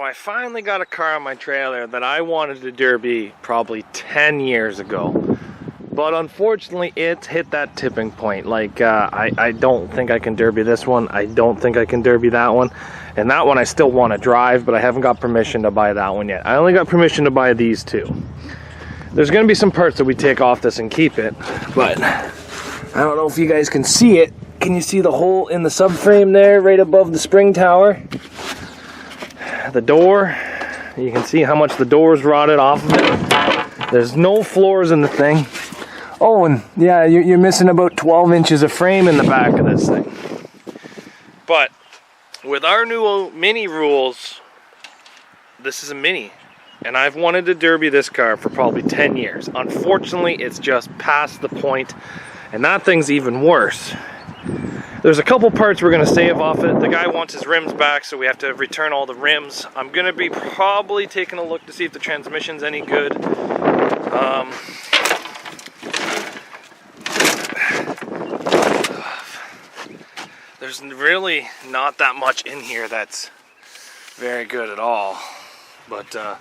So I finally got a car on my trailer that I wanted to derby probably 10 years ago. But unfortunately, it's hit that tipping point. Like, I don't think I can derby this one. I don't think I can derby that one. And that one I still want to drive, but I haven't got permission to buy that one yet. I only got permission to buy these two. There's going to be some parts that we take off this and keep it, but I don't know if you guys can see it. Can you see the hole in the subframe there, right above the spring tower? The door, you can see how much the door's rotted off of it. There's no floors in the thing. Oh, and yeah, you're missing about 12 inches of frame in the back of this thing. But with our new mini rules, this is a mini. And I've wanted to derby this car for probably 10 years. Unfortunately, it's just past the point, and that thing's even worse. There's a couple parts we're going to save off it. The guy wants his rims back, so we have to return all the rims. I'm going to be probably taking a look to see if the transmission's any good. There's really not that much in here that's very good at all. But I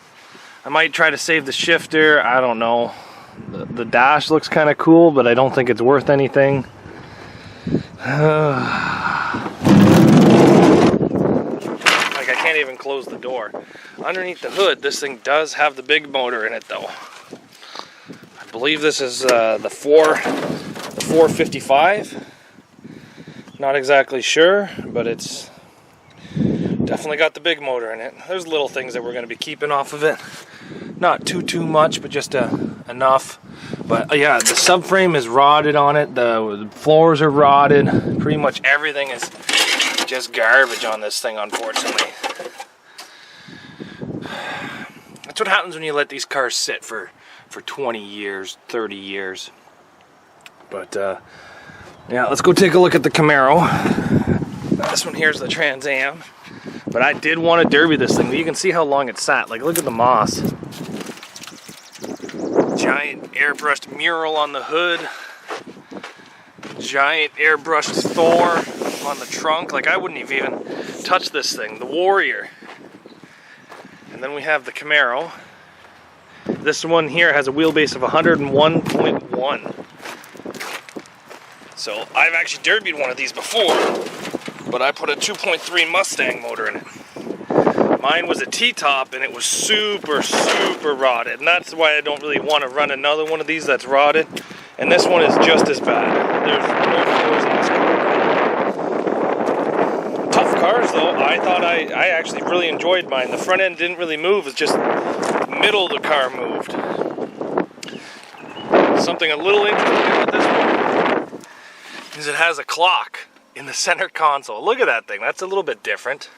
might try to save the shifter. I don't know. The dash looks kind of cool, but I don't think it's worth anything. Like, I can't even close the door. Underneath the hood, this thing does have the big motor in it, though. I believe this is the 455. Not exactly sure, but it's definitely got the big motor in it. There's little things that we're going to be keeping off of it. Not too much, but just enough. But yeah, the subframe is rotted on it. The floors are rotted. Pretty much everything is just garbage on this thing, unfortunately. That's what happens when you let these cars sit for 20 years, 30 years. But yeah, let's go take a look at the Camaro. This one here is the Trans Am. But I did want to derby this thing. You can see how long it sat. Like, look at the moss. Giant airbrushed mural on the hood. Giant airbrushed Thor on the trunk. Like, I wouldn't have even touched this thing. The Warrior. And then we have the Camaro. This one here has a wheelbase of 101.1. So I've actually derbied one of these before, but I put a 2.3 Mustang motor in it. Mine was a T-top, and it was super rotted, and that's why I don't really want to run another one of these that's rotted. And this one is just as bad. There's no floors in this car. Tough cars, though. I thought I actually really enjoyed mine. The front end didn't really move. It's just the middle of the car moved. Something a little interesting about this one is it has a clock in the center console. Look at that thing. That's a little bit different.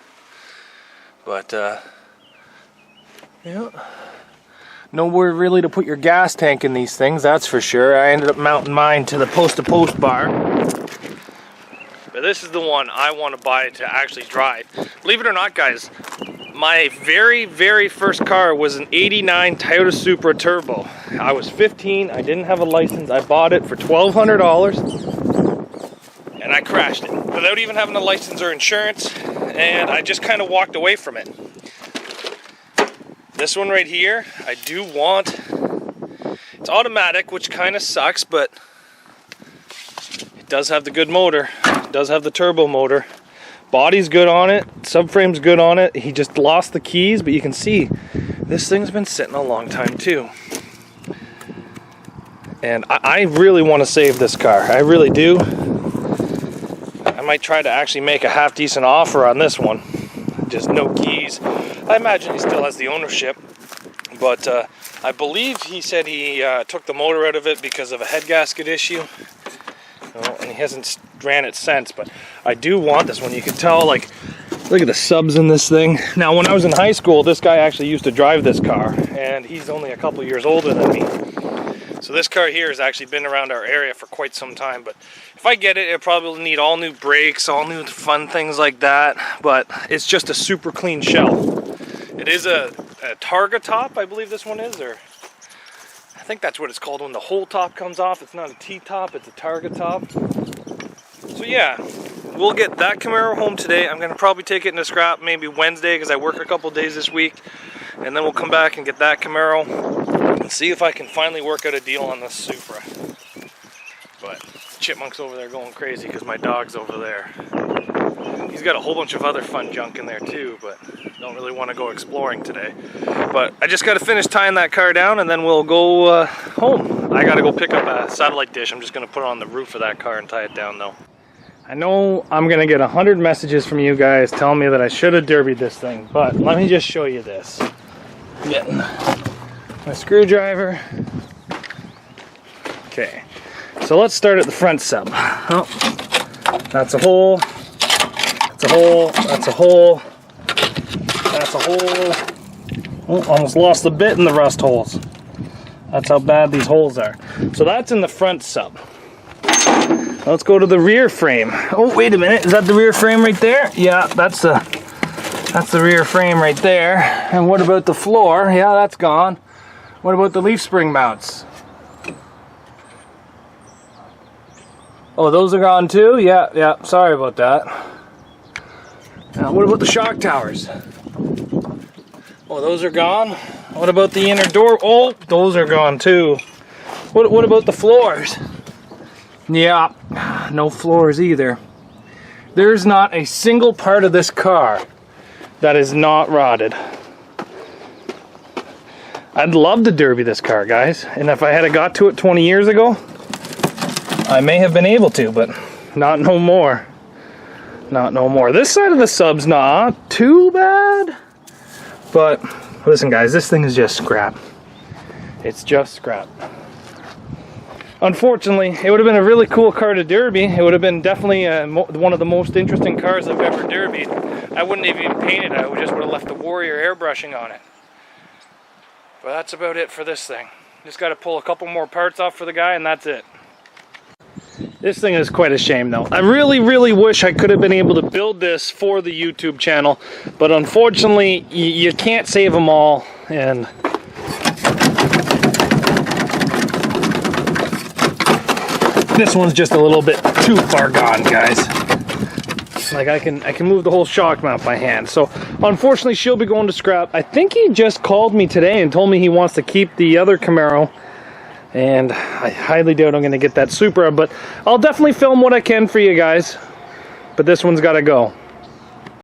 But, yeah. Nowhere really to put your gas tank in these things, that's for sure. I ended up mounting mine to the post-to-post bar. But this is the one I want to buy to actually drive. Believe it or not, guys, my very first car was an '89 Toyota Supra Turbo. I was 15, I didn't have a license. I bought it for $1,200. And I crashed it without even having a license or insurance, and I just kind of walked away from it. This one right here, I do want. It's automatic, which kind of sucks, but it does have the good motor. It does have the turbo motor. Body's good on it, subframe's good on it. He just lost the keys, but you can see this thing's been sitting a long time too. And I really want to save this car. I really do. I might try to actually make a half decent offer on this one. Just no keys. I imagine he still has the ownership, but I believe he said he took the motor out of it because of a head gasket issue. Well, and he hasn't ran it since, but I do want this one. You can tell, like, look at the subs in this thing. Now, when I was in high school, this guy actually used to drive this car, and he's only a couple years older than me. So this car here has actually been around our area for quite some time, but if I get it, it'll probably need all new brakes, all new fun things like that, but it's just a super clean shell. It is a Targa top, I believe this one is, or I think that's what it's called when the whole top comes off. It's not a T-top, it's a Targa top. So yeah, we'll get that Camaro home today. I'm gonna probably take it into scrap maybe Wednesday because I work a couple days this week, and then we'll come back and get that Camaro and see if I can finally work out a deal on this Supra. But Chipmunk's over there going crazy because my dog's over there. He's got a whole bunch of other fun junk in there too, but don't really want to go exploring today. But I just got to finish tying that car down and then we'll go home. I got to go pick up a satellite dish. I'm just going to put it on the roof of that car and tie it down though. I know I'm going to get 100 messages from you guys telling me that I should have derbied this thing, but let me just show you this. Getting my screwdriver. Okay, so let's start at the front sub. Oh, that's a hole. That's a hole. That's a hole. That's a hole. Oh, almost lost the bit in the rust holes. That's how bad these holes are. So that's in the front sub. Let's go to the rear frame. Oh, wait a minute. Is that the rear frame right there? Yeah, that's the rear frame right there. And what about the floor? Yeah, that's gone. What about the leaf spring mounts? Oh, those are gone too? Yeah, sorry about that. Now, what about the shock towers? Oh, those are gone. What about the inner door? Oh, those are gone too. What about the floors? Yeah, no floors either. There's not a single part of this car that is not rotted. I'd love to derby this car, guys. And if I had got to it 20 years ago, I may have been able to, but not no more. Not no more. This side of the sub's not too bad. But listen, guys, this thing is just scrap. It's just scrap. Unfortunately, it would have been a really cool car to derby. It would have been definitely one of the most interesting cars I've ever derbied. I wouldn't have even painted it. I just would have left the Warrior airbrushing on it. But that's about it for this thing. Just got to pull a couple more parts off for the guy and that's it. This thing is quite a shame though. I really, really wish I could have been able to build this for the YouTube channel, but unfortunately you can't save them all, and this one's just a little bit too far gone, guys. Like I can move the whole shock mount by hand. So unfortunately she'll be going to scrap. I think he just called me today and told me he wants to keep the other Camaro. And I highly doubt I'm going to get that Supra, but I'll definitely film what I can for you guys. But this one's got to go.